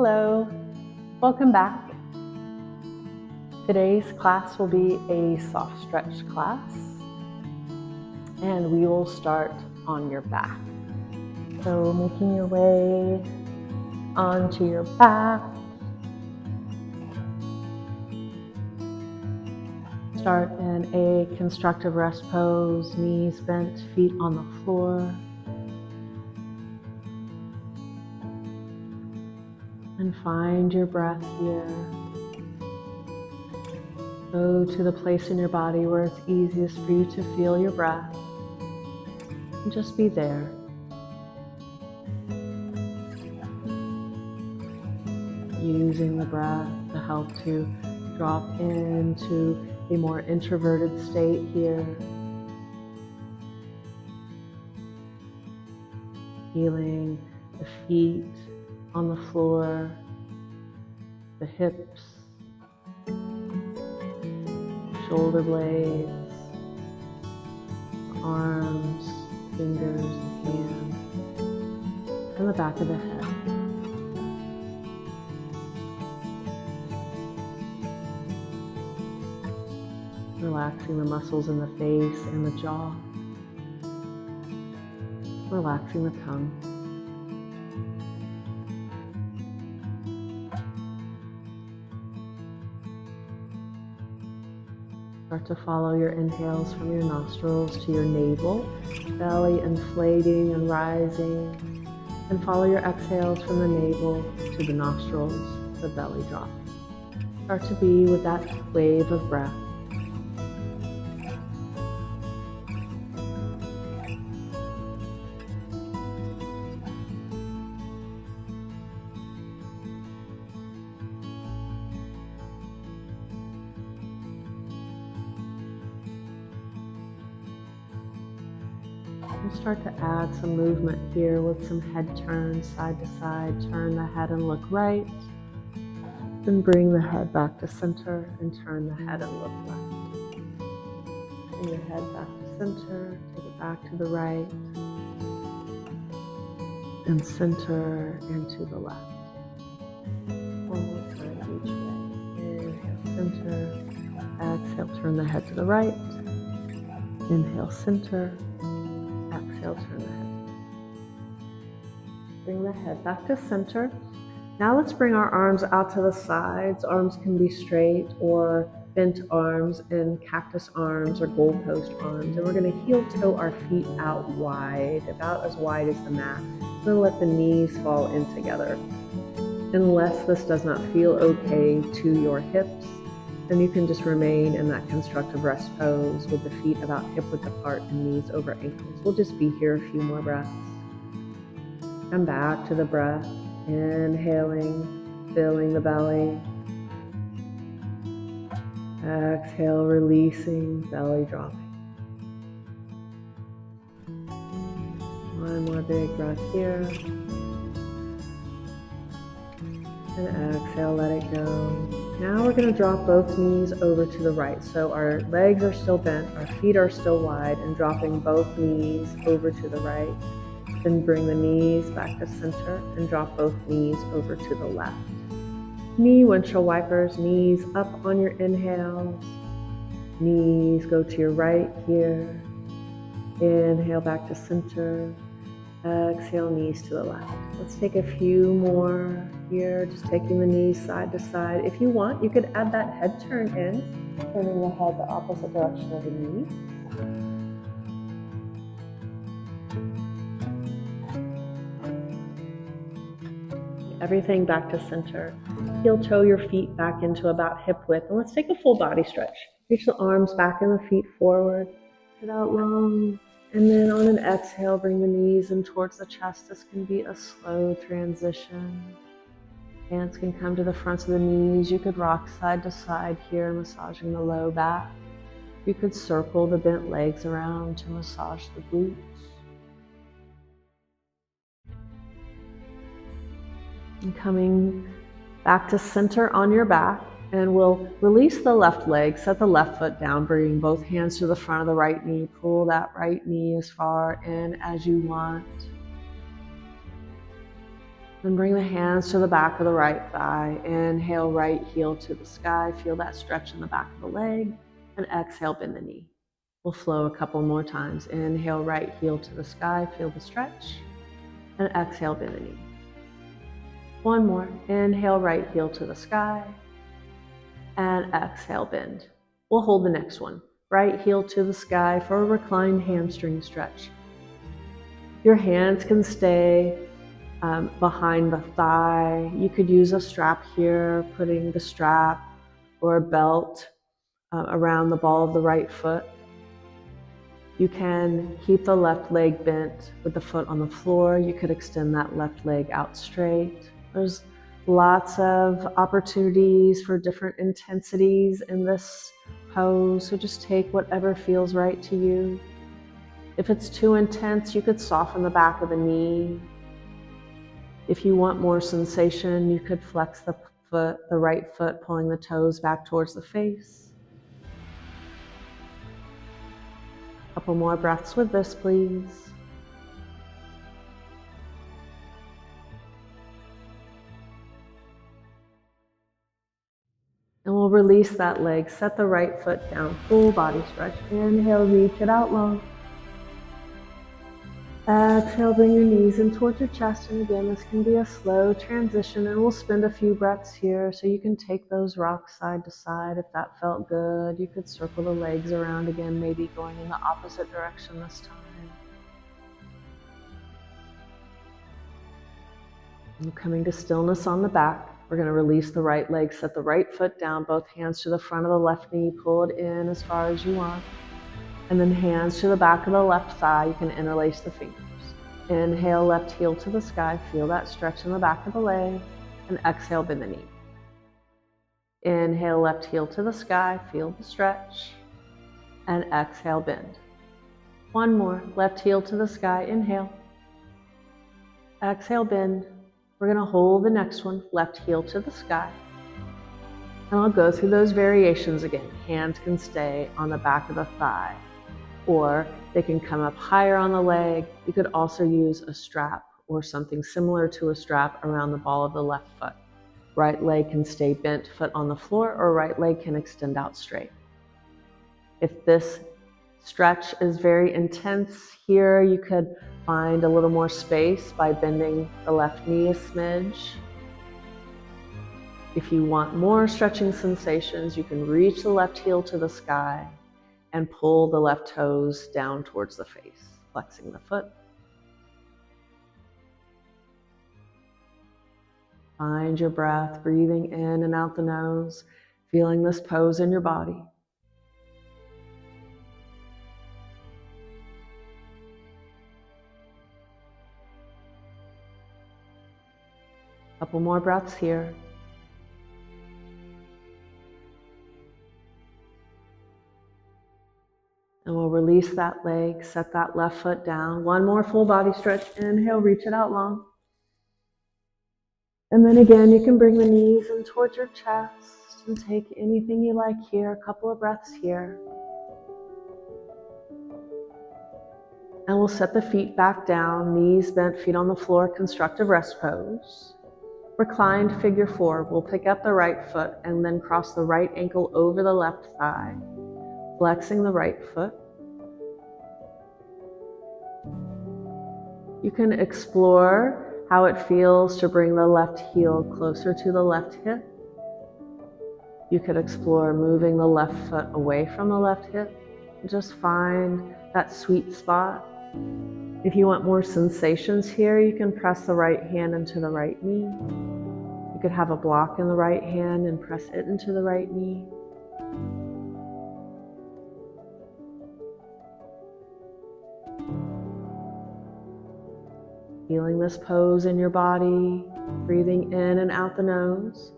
Hello, welcome back. Today's class will be a soft stretch class, and we will start on your back. So making your way onto your back. Start in a constructive rest pose, knees bent, feet on the floor. And find your breath here. Go to the place in your body where it's easiest for you to feel your breath. And just be there. Using the breath to help to drop into a more introverted state here. Feeling the feet on the floor, the hips, shoulder blades, the arms, fingers, the hands, and the back of the head. Relaxing the muscles in the face and the jaw. Relaxing the tongue. Start to follow your inhales from your nostrils to your navel, belly inflating and rising, and follow your exhales from the navel to the nostrils, the belly dropping. Start to be with that wave of breath. And start to add some movement here with some head turns side to side. Turn the head and look right. Then bring the head back to center and turn the head and look left. Bring the head back to center, take it back to the right, and center and to the left. One more time each way. Inhale, center. Exhale, turn the head to the right. Inhale, center. Exhale, turn the head. Bring the head back to center. Now let's bring our arms out to the sides. Arms can be straight or bent arms in cactus arms or goalpost arms. And we're going to heel toe our feet out wide, about as wide as the mat. We're going to let the knees fall in together. Unless this does not feel okay to your hips, then you can just remain in that constructive rest pose with the feet about hip-width apart and knees over ankles. We'll just be here a few more breaths. Come back to the breath. Inhaling, filling the belly. Exhale, releasing, belly dropping. One more big breath here. And exhale, let it go. Now we're going to drop both knees over to the right. So our legs are still bent, our feet are still wide, and dropping both knees over to the right. Then bring the knees back to center and drop both knees over to the left. Knee windshield wipers, knees up on your inhales. Knees go to your right here. Inhale back to center. Exhale, knees to the left. Let's take a few more here, just taking the knees side to side. If you want, you could add that head turn in, turning the head the opposite direction of the knee. Everything back to center. Heel toe your feet back into about hip width. And let's take a full body stretch. Reach the arms back and the feet forward. Sit out long. And then on an exhale, bring the knees in towards the chest. This can be a slow transition. Hands can come to the fronts of the knees. You could rock side to side here, massaging the low back. You could circle the bent legs around to massage the glutes. And coming back to center on your back, and we'll release the left leg, set the left foot down, bringing both hands to the front of the right knee. Pull that right knee as far in as you want. Then bring the hands to the back of the right thigh. Inhale, right heel to the sky. Feel that stretch in the back of the leg. And exhale, bend the knee. We'll flow a couple more times. Inhale, right heel to the sky. Feel the stretch. And exhale, bend the knee. One more. Inhale, right heel to the sky. And exhale, bend. We'll hold the next one. Right heel to the sky for a reclined hamstring stretch. Your hands can stay behind the thigh. You could use a strap here, putting the strap or a belt around the ball of the right foot. You can keep the left leg bent with the foot on the floor. You could extend that left leg out straight. There's lots of opportunities for different intensities in this pose, so just take whatever feels right to you. If it's too intense, you could soften the back of the knee. If you want more sensation, you could flex the right foot, pulling the toes back towards the face. A couple more breaths with this, please. And we'll release that leg. Set the right foot down, full body stretch. Inhale, reach it out long. Exhale, bring your knees in towards your chest. And again, this can be a slow transition, and we'll spend a few breaths here. So you can take those rocks side to side if that felt good. You could circle the legs around again, maybe going in the opposite direction this time. And coming to stillness on the back. We're going to release the right leg, set the right foot down, both hands to the front of the left knee, pull it in as far as you want. And then hands to the back of the left thigh. You can interlace the fingers. Inhale, left heel to the sky. Feel that stretch in the back of the leg. And exhale, bend the knee. Inhale, left heel to the sky. Feel the stretch. And exhale, bend. One more. Left heel to the sky. Inhale. Exhale, bend. We're going to hold the next one. Left heel to the sky. And I'll go through those variations again. Hands can stay on the back of the thigh, or they can come up higher on the leg. You could also use a strap or something similar to a strap around the ball of the left foot. Right leg can stay bent, foot on the floor, or right leg can extend out straight. If this stretch is very intense here, you could find a little more space by bending the left knee a smidge. If you want more stretching sensations, you can reach the left heel to the sky and pull the left toes down towards the face, flexing the foot. Find your breath, breathing in and out the nose, feeling this pose in your body. Couple more breaths here. And we'll release that leg, set that left foot down. One more full body stretch. Inhale, reach it out long. And then again, you can bring the knees in towards your chest and take anything you like here. A couple of breaths here. And we'll set the feet back down, knees bent, feet on the floor, constructive rest pose. Reclined figure four. We'll pick up the right foot and then cross the right ankle over the left thigh, flexing the right foot. You can explore how it feels to bring the left heel closer to the left hip. You could explore moving the left foot away from the left hip. Just find that sweet spot. If you want more sensations here, you can press the right hand into the right knee. You could have a block in the right hand and press it into the right knee. Feeling this pose in your body, breathing in and out the nose.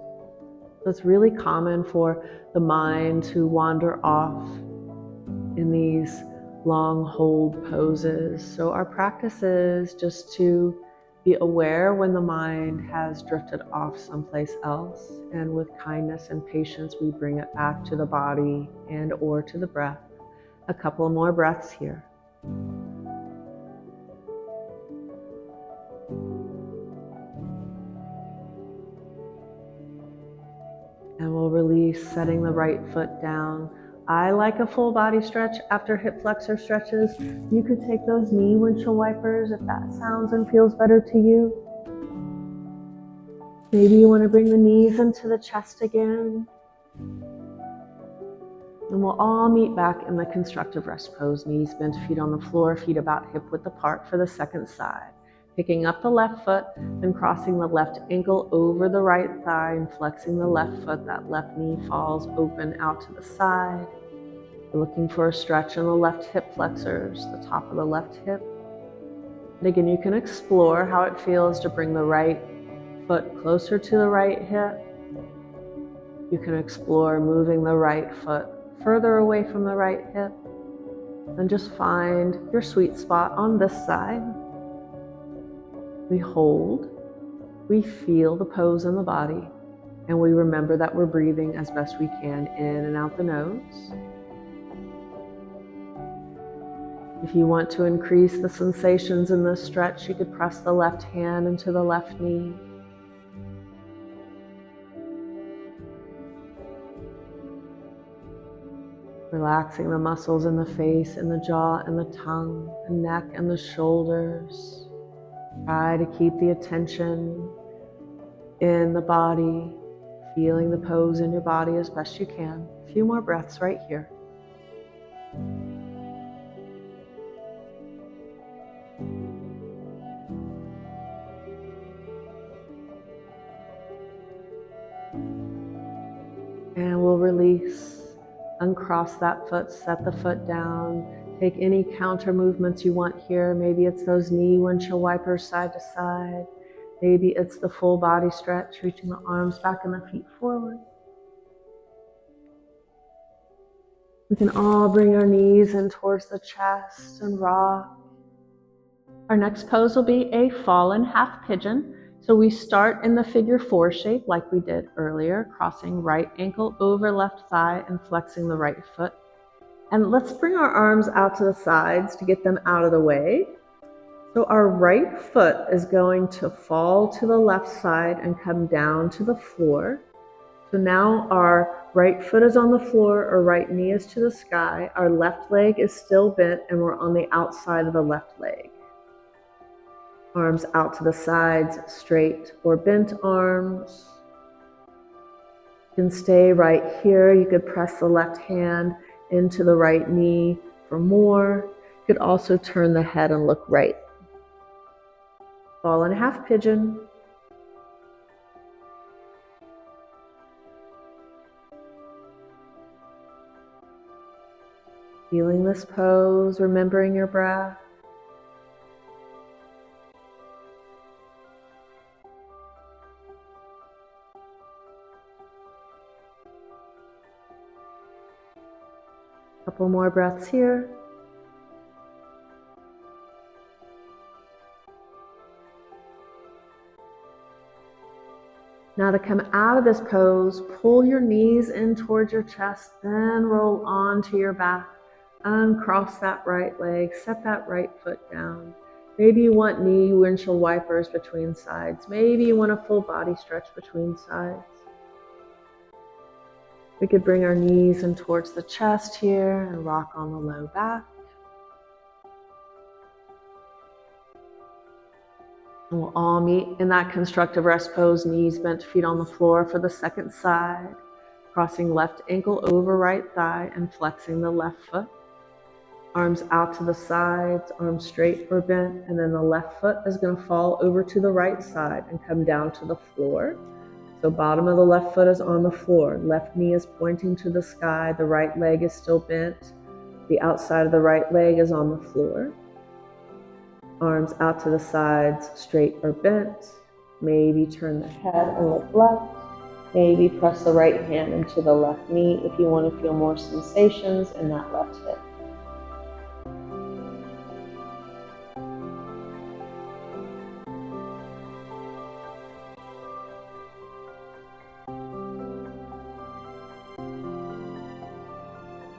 So it's really common for the mind to wander off in these long hold poses. So our practice is just to be aware when the mind has drifted off someplace else, and with kindness and patience we bring it back to the body and or to the breath. A couple more breaths here. And we'll release, setting the right foot down. I like a full body stretch after hip flexor stretches. You could take those knee windshield wipers if that sounds and feels better to you. Maybe you want to bring the knees into the chest again. And we'll all meet back in the constructive rest pose. Knees bent, feet on the floor, feet about hip width apart for the second side. Picking up the left foot and crossing the left ankle over the right thigh and flexing the left foot. That left knee falls open out to the side. We're looking for a stretch in the left hip flexors, the top of the left hip. And again, you can explore how it feels to bring the right foot closer to the right hip. You can explore moving the right foot further away from the right hip, and just find your sweet spot on this side. We hold, we feel the pose in the body, and we remember that we're breathing as best we can in and out the nose. If you want to increase the sensations in this stretch, you could press the left hand into the left knee. Relaxing the muscles in the face and the jaw and the tongue, the neck and the shoulders. Try to keep the attention in the body, feeling the pose in your body as best you can. A few more breaths right here. And we'll release. Uncross that foot, set the foot down. Take any counter movements you want here. Maybe it's those knee windshield wipers side to side. Maybe it's the full body stretch, reaching the arms back and the feet forward. We can all bring our knees in towards the chest and rock. Our next pose will be a fallen half pigeon. So we start in the figure 4 shape like we did earlier, crossing right ankle over left thigh and flexing the right foot. And let's bring our arms out to the sides to get them out of the way. So our right foot is going to fall to the left side and come down to the floor. So now our right foot is on the floor, our right knee is to the sky, our left leg is still bent, and we're on the outside of the left leg. Arms out to the sides, straight or bent arms. You can stay right here. You could press the left hand into the right knee for more. You could also turn the head and look right. Fallen half pigeon. Feeling this pose, remembering your breath. Couple more breaths here. Now to come out of this pose, pull your knees in towards your chest, then roll onto your back. Uncross that right leg, set that right foot down. Maybe you want knee windshield wipers between sides. Maybe you want a full body stretch between sides. We could bring our knees in towards the chest here and rock on the low back. And we'll all meet in that constructive rest pose, knees bent, feet on the floor for the second side. Crossing left ankle over right thigh and flexing the left foot. Arms out to the sides, arms straight or bent, and then the left foot is going to fall over to the right side and come down to the floor. So bottom of the left foot is on the floor. Left knee is pointing to the sky. The right leg is still bent. The outside of the right leg is on the floor. Arms out to the sides, straight or bent. Maybe turn the head and look left. Maybe press the right hand into the left knee if you want to feel more sensations in that left hip.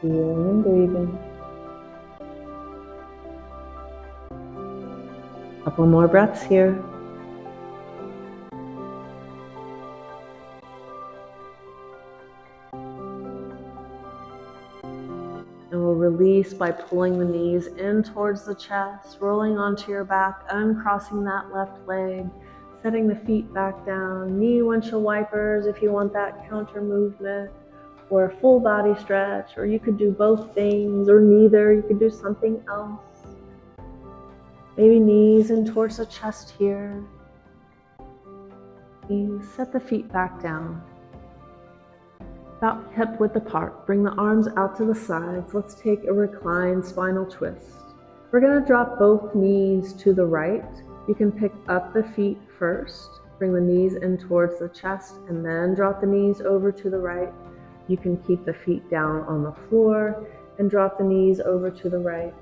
Feeling and breathing. Couple more breaths here. release by pulling the knees in towards the chest, rolling onto your back, uncrossing that left leg, setting the feet back down, knee windshield wipers if you want that counter movement, or a full body stretch, or you could do both things or neither. You could do something else. Maybe knees in towards the chest here. Set the feet back down, about hip width apart. Bring the arms out to the sides. Let's take a reclined spinal twist. We're going to drop both knees to the right. You can pick up the feet first, bring the knees in towards the chest, and then drop the knees over to the right. You can keep the feet down on the floor and drop the knees over to the right.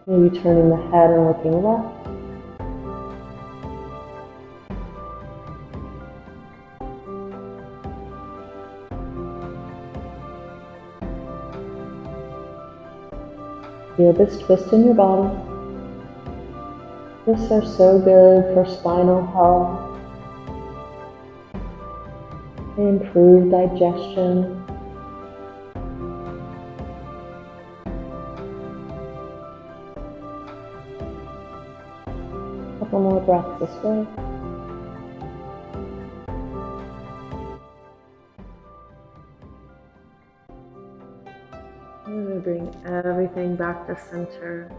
Maybe turning the head and looking left. Feel this twist in your body. Twists are so good for spinal health. They improve digestion. A couple more breaths this way. I'm going to bring everything back to center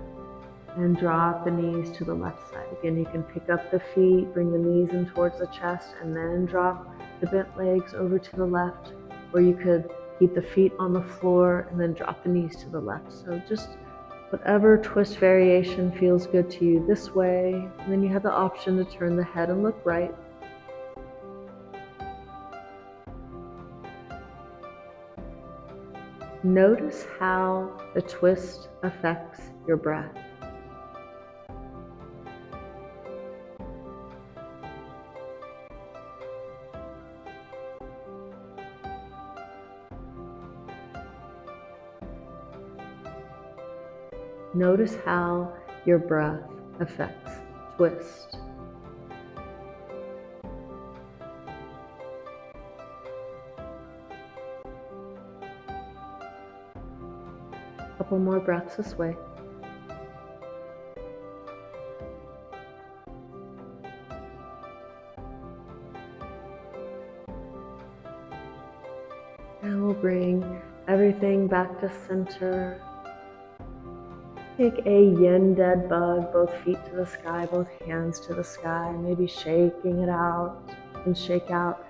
and drop the knees to the left side. Again, you can pick up the feet, bring the knees in towards the chest, and then drop the bent legs over to the left, or you could keep the feet on the floor and then drop the knees to the left. So just whatever twist variation feels good to you this way. And then you have the option to turn the head and look right. Notice how the twist affects your breath. Notice how your breath affects twist. Couple more breaths this way. And we'll bring everything back to center. Take a yin dead bug, both feet to the sky, both hands to the sky, maybe shaking it out, and shake out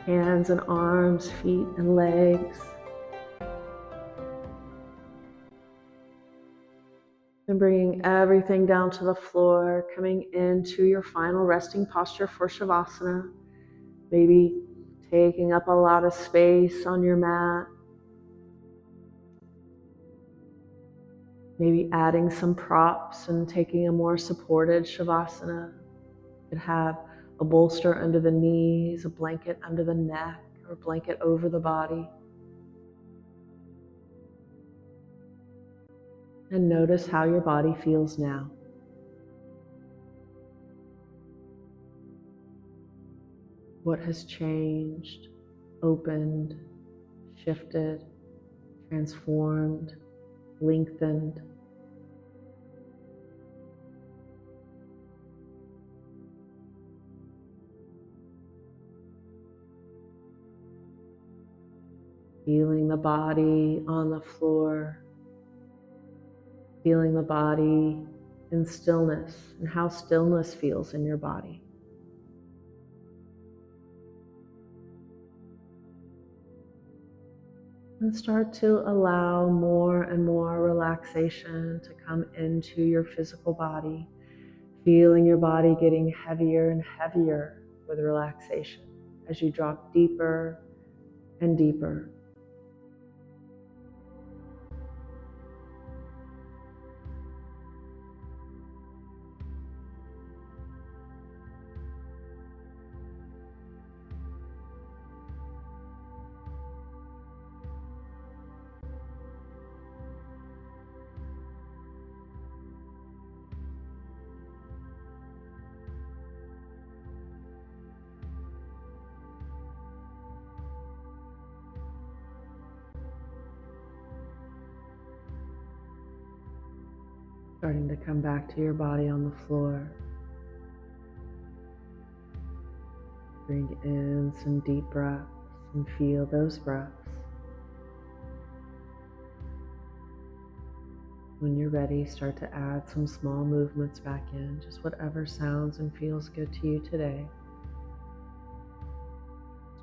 hands and arms, feet and legs. And bringing everything down to the floor, coming into your final resting posture for Shavasana. Maybe taking up a lot of space on your mat. Maybe adding some props and taking a more supported Shavasana. You could have a bolster under the knees, a blanket under the neck, or a blanket over the body. And notice how your body feels now. What has changed, opened, shifted, transformed, lengthened. Feeling the body on the floor, feeling the body in stillness and how stillness feels in your body. And start to allow more and more relaxation to come into your physical body, feeling your body getting heavier and heavier with relaxation as you drop deeper and deeper. Starting to come back to your body on the floor. Bring in some deep breaths and feel those breaths. When you're ready, start to add some small movements back in, just whatever sounds and feels good to you today.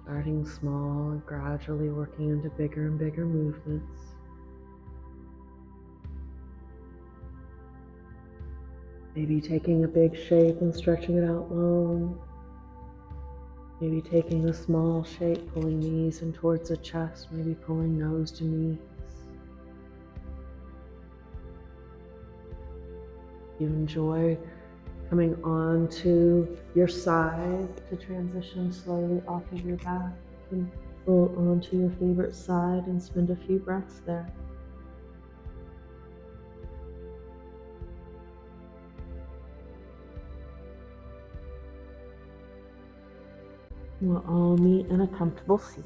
Starting small and gradually working into bigger and bigger movements. Maybe taking a big shape and stretching it out long. Maybe taking a small shape, pulling knees in towards the chest, maybe pulling nose to knees. You enjoy coming onto your side to transition slowly off of your back. You can roll onto your favorite side and spend a few breaths there. We'll all meet in a comfortable seat.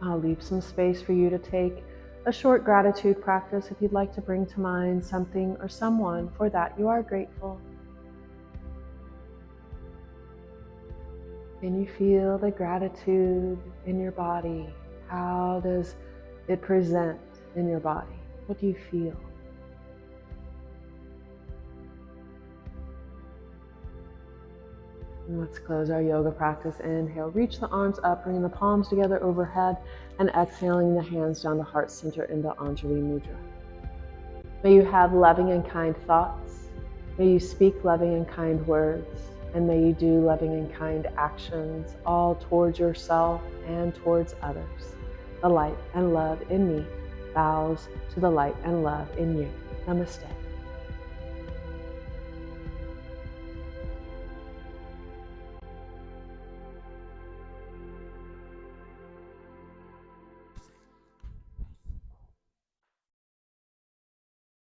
I'll leave some space for you to take a short gratitude practice if you'd like to bring to mind something or someone for that you are grateful. Can you feel the gratitude in your body? How does it present in your body? What do you feel? And let's close our yoga practice. Inhale, reach the arms up, bringing the palms together overhead, and exhaling the hands down the heart center into Anjali Mudra. May you have loving and kind thoughts. May you speak loving and kind words. And may you do loving and kind actions, all towards yourself and towards others. The light and love in me bows to the light and love in you. Namaste.